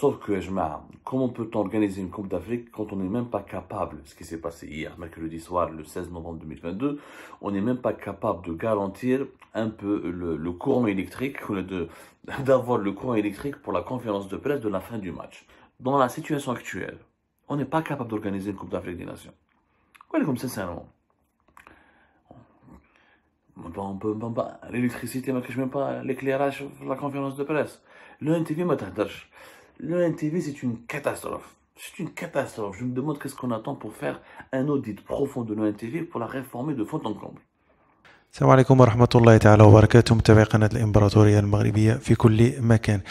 Sauf que, comment peut-on organiser une Coupe d'Afrique quand on n'est même pas capable, ce qui s'est passé hier, mercredi soir, le 16 novembre 2022, on n'est même pas capable de garantir un peu le courant électrique, d'avoir le courant électrique pour la conférence de presse de la fin du match. Dans la situation actuelle, on n'est pas capable d'organiser une Coupe d'Afrique des Nations. Ouais, comme sincèrement. L'électricité, mais que je même pas l'éclairage, la conférence de presse. Le NTV, le NTV, c'est une catastrophe. C'est une catastrophe. Je me demande qu'est-ce qu'on attend pour faire un audit profond de l'ONTV pour la réformer de fond en comble. السلام عليكم ورحمة الله تعالى وبركاته. متابعي قناة الإمبراطورية المغربية في كل مكان.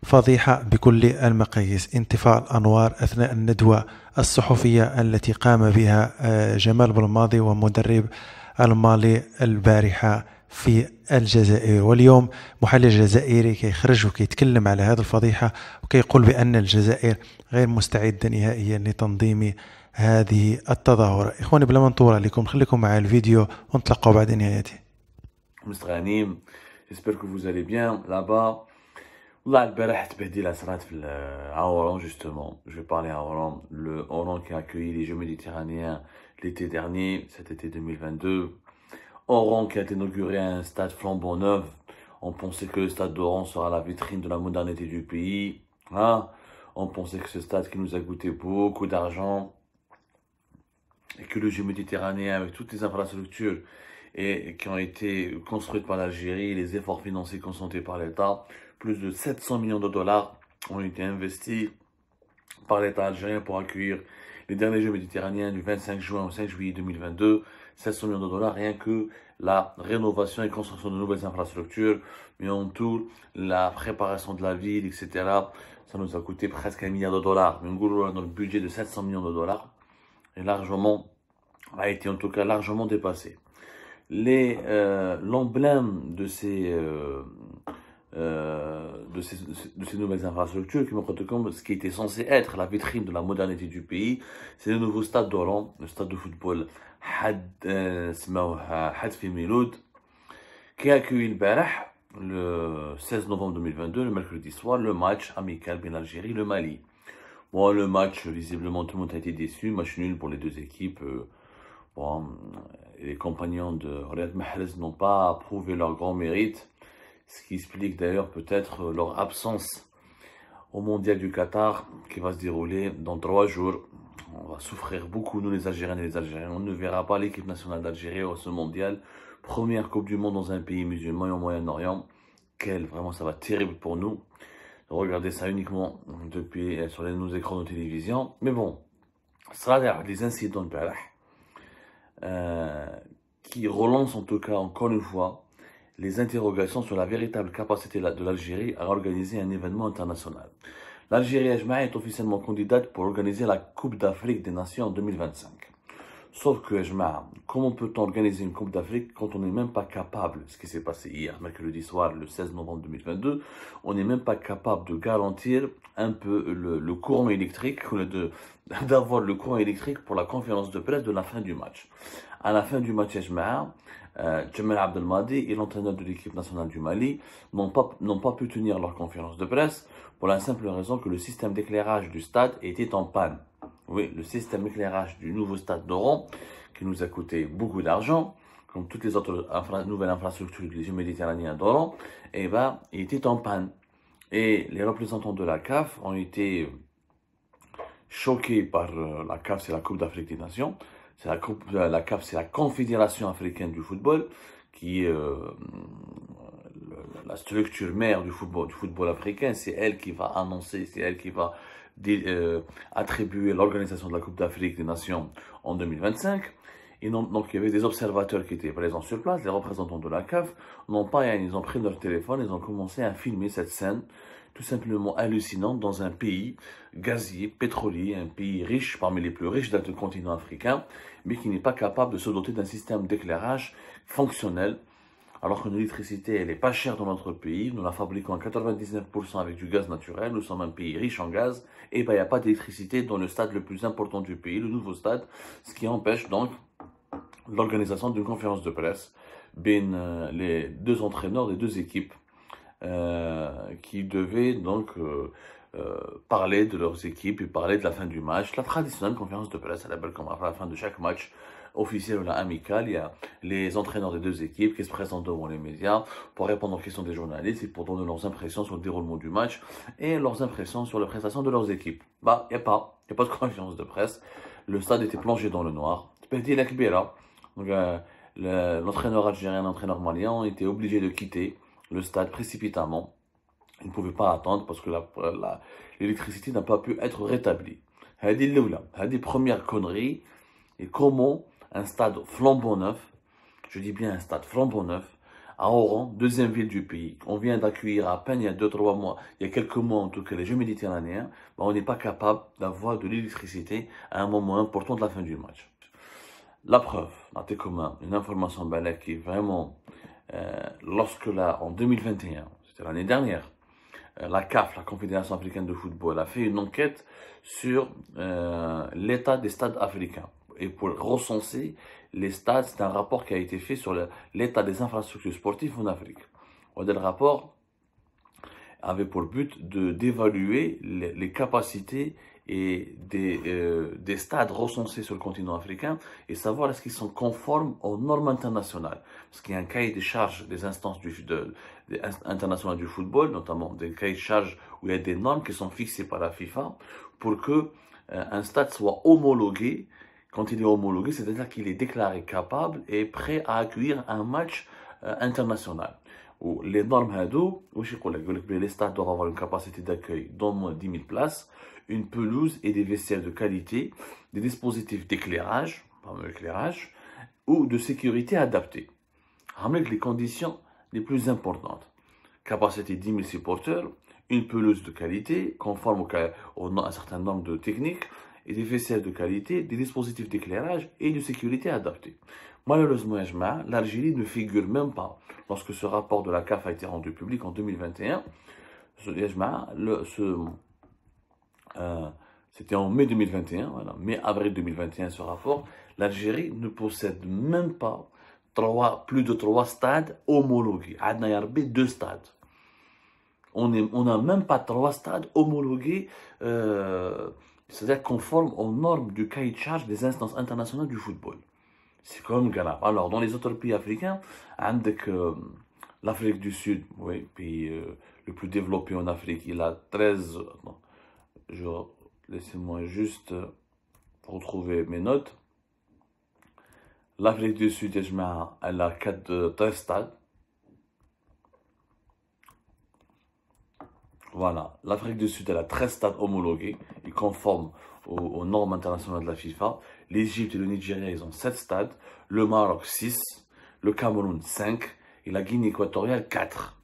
فضيحة بكل المقاييس، انطفاء الأنوار أثناء الندوة الصحفية التي قام بها جمال بلماضي ومدرب المالي البارحة في الجزائر. واليوم محلل جزائري كيخرج وكيتكلم على هذه الفضيحة وكيقول بأن الجزائر غير مستعدة نهائيا لتنظيم هذه التظاهرة. إخواني بلا ما نطول عليكم خليكم مع الفيديو ونتلقوا بعد نهايته. مستغانيم، j'espère que vous allez bien là-bas. والله البارح تبهديلة صرات في Oran justement. Je vais parler à Oran, le Oran qui a accueilli les Jeux méditerranéens l'été dernier, cet été 2022. Oran qui a inauguré un stade flambant neuf. On pensait que le stade d'Oran sera la vitrine de la modernité du pays. Hein? On pensait que ce stade qui nous a coûté beaucoup d'argent et que le Jeu méditerranéen avec toutes les infrastructures et qui ont été construites par l'Algérie, les efforts financiers consentis par l'État, plus de 700 millions de dollars ont été investis par l'État algérien pour accueillir les derniers Jeux méditerranéens du 25 juin au 5 juillet 2022. 700 millions de dollars, rien que la rénovation et construction de nouvelles infrastructures, mais en tout, la préparation de la ville, etc. Ça nous a coûté presque $1 milliard. Mais dans le budget de 700 millions de dollars, et largement, a été en tout cas largement dépassé. L'emblème de ces nouvelles infrastructures qui montrent comme ce qui était censé être la vitrine de la modernité du pays, c'est le nouveau stade d'Oran, le stade de football Had Fi Miloud, qui a accueilli le 16 novembre 2022, le mercredi soir, le match amical bien l'Algérie et le Mali. Bon, le match, visiblement, tout le monde a été déçu, match nul pour les deux équipes. Bon, les compagnons de Riyad Mahrez n'ont pas prouvé leur grand mérite, ce qui explique d'ailleurs peut-être leur absence au Mondial du Qatar qui va se dérouler dans 3 jours. On va souffrir beaucoup, nous les Algériens et les Algériens. On ne verra pas l'équipe nationale d'Algérie au ce mondial. Première Coupe du Monde dans un pays musulman et au Moyen-Orient. Vraiment, ça va terrible pour nous. Regardez ça uniquement depuis sur nos écrans de télévision. Mais bon, ça a des incidents de qui relancent en tout cas encore une fois les interrogations sur la véritable capacité de l'Algérie à organiser un événement international. L'Algérie est officiellement candidate pour organiser la Coupe d'Afrique des Nations en 2025. Sauf que, comment peut-on organiser une Coupe d'Afrique quand on n'est même pas capable, ce qui s'est passé hier, mercredi soir, le 16 novembre 2022, on n'est même pas capable de garantir un peu le courant électrique, d'avoir le courant électrique pour la conférence de presse de la fin du match. À la fin du match, Jemal Abdelmadi et l'entraîneur de l'équipe nationale du Mali n'ont pas pu tenir leur conférence de presse pour la simple raison que le système d'éclairage du stade était en panne. Oui, le système d'éclairage du nouveau stade d'Oran, qui nous a coûté beaucoup d'argent, comme toutes les autres nouvelles infrastructures des Jeux méditerranéens d'Oran, il était en panne. Et les représentants de la CAF ont été choqués par la CAF, c'est la Coupe d'Afrique des Nations. La CAF, c'est la Confédération africaine du football, qui est la structure mère du football africain. C'est elle qui va annoncer, c'est elle qui va attribuer l'organisation de la Coupe d'Afrique des Nations en 2025. Et donc il y avait des observateurs qui étaient présents sur place, les représentants de la CAF ils ont pris leur téléphone, ils ont commencé à filmer cette scène tout simplement hallucinante dans un pays gazier, pétrolier, un pays riche, parmi les plus riches du continent africain, mais qui n'est pas capable de se doter d'un système d'éclairage fonctionnel, alors que l'électricité, elle est pas chère dans notre pays, nous la fabriquons à 99% avec du gaz naturel, nous sommes un pays riche en gaz, et il n'y a pas d'électricité dans le stade le plus important du pays, le nouveau stade, ce qui empêche donc l'organisation d'une conférence de presse les deux entraîneurs des deux équipes qui devaient donc parler de leurs équipes et parler de la fin du match. La traditionnelle conférence de presse, à la fin de chaque match officiel ou amical, il y a les entraîneurs des deux équipes qui se présentent devant les médias pour répondre aux questions des journalistes et pour donner leurs impressions sur le déroulement du match et leurs impressions sur les prestations de leurs équipes. Bah, il n'y a pas de conférence de presse. Le stade était plongé dans le noir. Donc, l'entraîneur algérien, l'entraîneur malien ont été obligés de quitter le stade précipitamment. Ils ne pouvaient pas attendre parce que l'électricité n'a pas pu être rétablie. C'est la première connerie. Et comment un stade flambant neuf, je dis bien un stade flambant neuf, à Oran, deuxième ville du pays, on vient d'accueillir à peine il y a 2-3 mois, il y a quelques mois en tout cas, les Jeux méditerranéens, bah on n'est pas capable d'avoir de l'électricité à un moment important de la fin du match. La preuve, une information qui est vraiment, lorsque en 2021, c'était l'année dernière, la CAF, la Confédération africaine de football, a fait une enquête sur l'état des stades africains. Et pour recenser les stades, c'est un rapport qui a été fait sur l'état des infrastructures sportives en Afrique. Le rapport avait pour but d'évaluer les capacités et des stades recensés sur le continent africain et savoir est-ce qu'ils sont conformes aux normes internationales. Parce qu'il y a un cahier des charges des instances internationales du football, notamment des cahiers de charges où il y a des normes qui sont fixées par la FIFA pour que un stade soit homologué. Quand il est homologué, c'est-à-dire qu'il est déclaré capable et prêt à accueillir un match international. Où les normes les stades doivent avoir une capacité d'accueil d'au moins 10 000 places, une pelouse et des vestiaires de qualité, des dispositifs d'éclairage, ou de sécurité adaptés. Avec les conditions les plus importantes. Capacité 10 000 supporters, une pelouse de qualité, conforme à certains normes de technique, et des vestiaires de qualité, des dispositifs d'éclairage et de sécurité adaptés. Malheureusement, l'Algérie ne figure même pas lorsque ce rapport de la CAF a été rendu public en 2021. C'était en mai 2021, voilà, mai-avril 2021 ce rapport. L'Algérie ne possède même pas plus de 3 stades homologués. Il y a 2 stades. On n'a même pas 3 stades homologués, c'est-à-dire conformes aux normes du cahier de charge des instances internationales du football. C'est comme grave. Alors, dans les autres pays africains, avec l'Afrique du Sud, oui, pays le plus développé en Afrique, il a 13. Laissez-moi juste retrouver mes notes. L'Afrique du Sud, elle a 13 stades. Voilà, l'Afrique du Sud, elle a 13 stades homologués, ils conforment aux normes internationales de la FIFA. L'Égypte et le Nigeria, ils ont 7 stades. Le Maroc, 6. Le Cameroun, 5. Et la Guinée équatoriale, 4.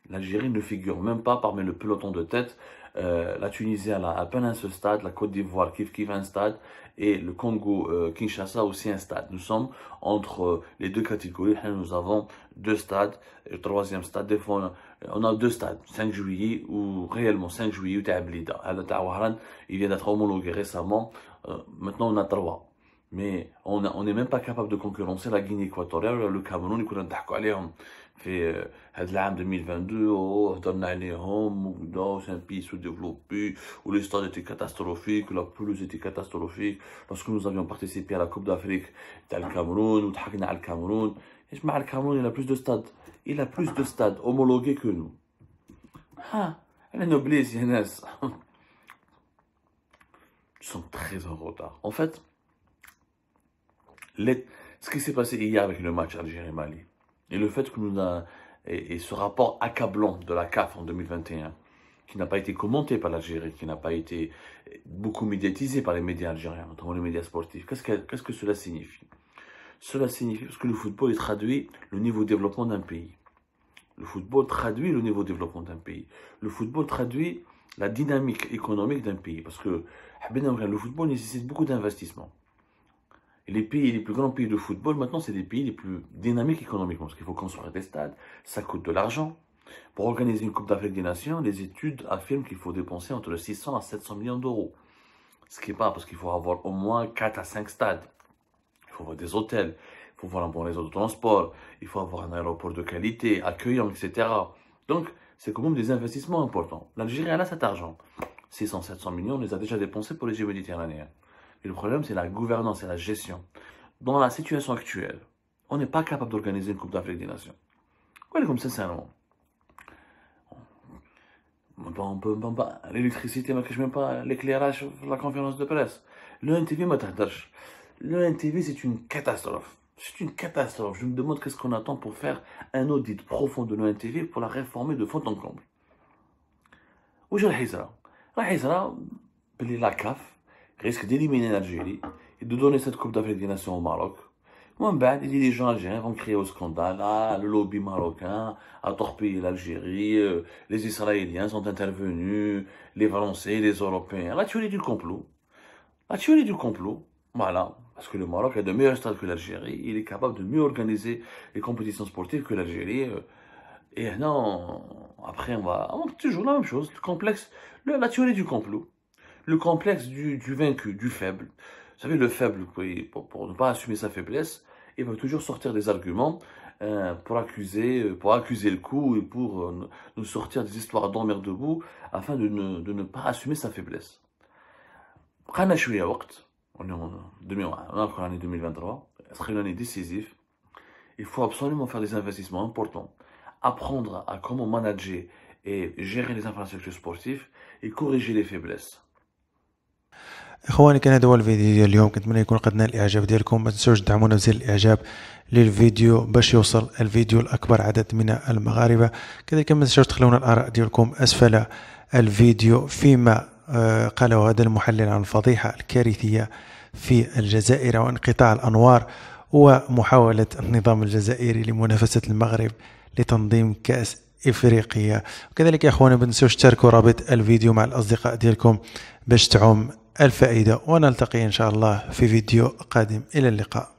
L'Algérie ne figure même pas parmi le peloton de tête. La Tunisie, elle a à peine un seul stade. La Côte d'Ivoire, Kif un stade. Et le Congo, Kinshasa, aussi un stade. Nous sommes entre les deux catégories. Nous avons 2 stades. Le 3e stade, des fois, on a 2 stades. 5 juillet ou réellement 5 juillet. Il vient d'être homologué récemment. Maintenant, on a 3. Mais on n'est même pas capable de concurrencer la Guinée équatoriale, le Cameroun, ils connaissent في هذا العام 2022 هضرنا عليهم وكذا c'est un pays sous-développé où les stades étaient catastrophiques, la pelouse était catastrophique. Lorsque nous avions participé à la Coupe d'Afrique تاع الكاميرون وضحكنا على الكاميرون. ايش مع الكاميرون il a plus de stades, il a plus de stades homologués que nous. La noblesse يا ناس. Ils sont très en retard. En fait, ce qui s'est passé hier avec le match Algérie-Mali, et le fait que et ce rapport accablant de la CAF en 2021, qui n'a pas été commenté par l'Algérie, qui n'a pas été beaucoup médiatisé par les médias algériens, notamment les médias sportifs, qu'est-ce que cela signifie? Cela signifie parce que le football traduit le niveau de développement d'un pays. Le football traduit le niveau de développement d'un pays. Le football traduit la dynamique économique d'un pays. Parce que le football nécessite beaucoup d'investissement. Et les plus grands pays de football, maintenant, c'est les pays les plus dynamiques économiquement. Parce qu'il faut construire des stades, ça coûte de l'argent. Pour organiser une Coupe d'Afrique des Nations, les études affirment qu'il faut dépenser entre 600 à 700 millions d'euros. Ce qui n'est pas, parce qu'il faut avoir au moins 4 à 5 stades. Il faut avoir des hôtels, il faut avoir un bon réseau de transport, il faut avoir un aéroport de qualité, accueillant, etc. Donc, c'est quand même des investissements importants. L'Algérie, elle a cet argent. 600-700 millions, on les a déjà dépensés pour les Jeux méditerranéens. Et le problème, c'est la gouvernance et la gestion. Dans la situation actuelle, on n'est pas capable d'organiser une Coupe d'Afrique des Nations. Comme sincèrement. L'électricité, je ne même pas l'éclairage, la conférence de presse. Le NTV, le NTV, c'est une catastrophe. C'est une catastrophe. Je me demande qu'est-ce qu'on attend pour faire un audit profond de l'ONTV pour la réformer de fond en comble. Où est la Hizra, la CAF risque d'éliminer l'Algérie et de donner cette Coupe d'Afrique des Nations au Maroc. Les dirigeants algériens vont créer au scandale. Le lobby marocain a torpillé l'Algérie, les Israéliens sont intervenus, les Français, les Européens. La théorie du complot. La théorie du complot, voilà. Parce que le Maroc a de meilleurs stades que l'Algérie, il est capable de mieux organiser les compétitions sportives que l'Algérie. Et non, après on va toujours la même chose, le complexe, la théorie du complot, le complexe du vaincu, du faible. Vous savez, le faible, pour ne pas assumer sa faiblesse, il va toujours sortir des arguments pour accuser le coup et pour nous sortir des histoires d'emmerdebout afin de ne pas assumer sa faiblesse. On est encore en année 2023, ce serait une année décisive. Il faut absolument faire des investissements importants, apprendre à comment manager et gérer les infrastructures sportives et corriger les faiblesses. اخواني، كان هذا هو الفيديو ديال اليوم. كنتمنى يكون قد نال الاعجاب ديالكم. ما تنسوش تدعمونا بزر الاعجاب للفيديو باش يوصل الفيديو لاكبر عدد من المغاربه. كذلك ما تنسوش تخلونا الاراء ديالكم اسفل الفيديو فيما قاله هذا المحلل عن الفضيحه الكارثيه في الجزائر وانقطاع الانوار ومحاوله النظام الجزائري لمنافسه المغرب لتنظيم كاس افريقيا. وكذلك يا اخواني ما تنسوش تشاركوا رابط الفيديو مع الاصدقاء ديالكم باش تعم الفائدة، ونلتقي إن شاء الله في فيديو قادم. إلى اللقاء.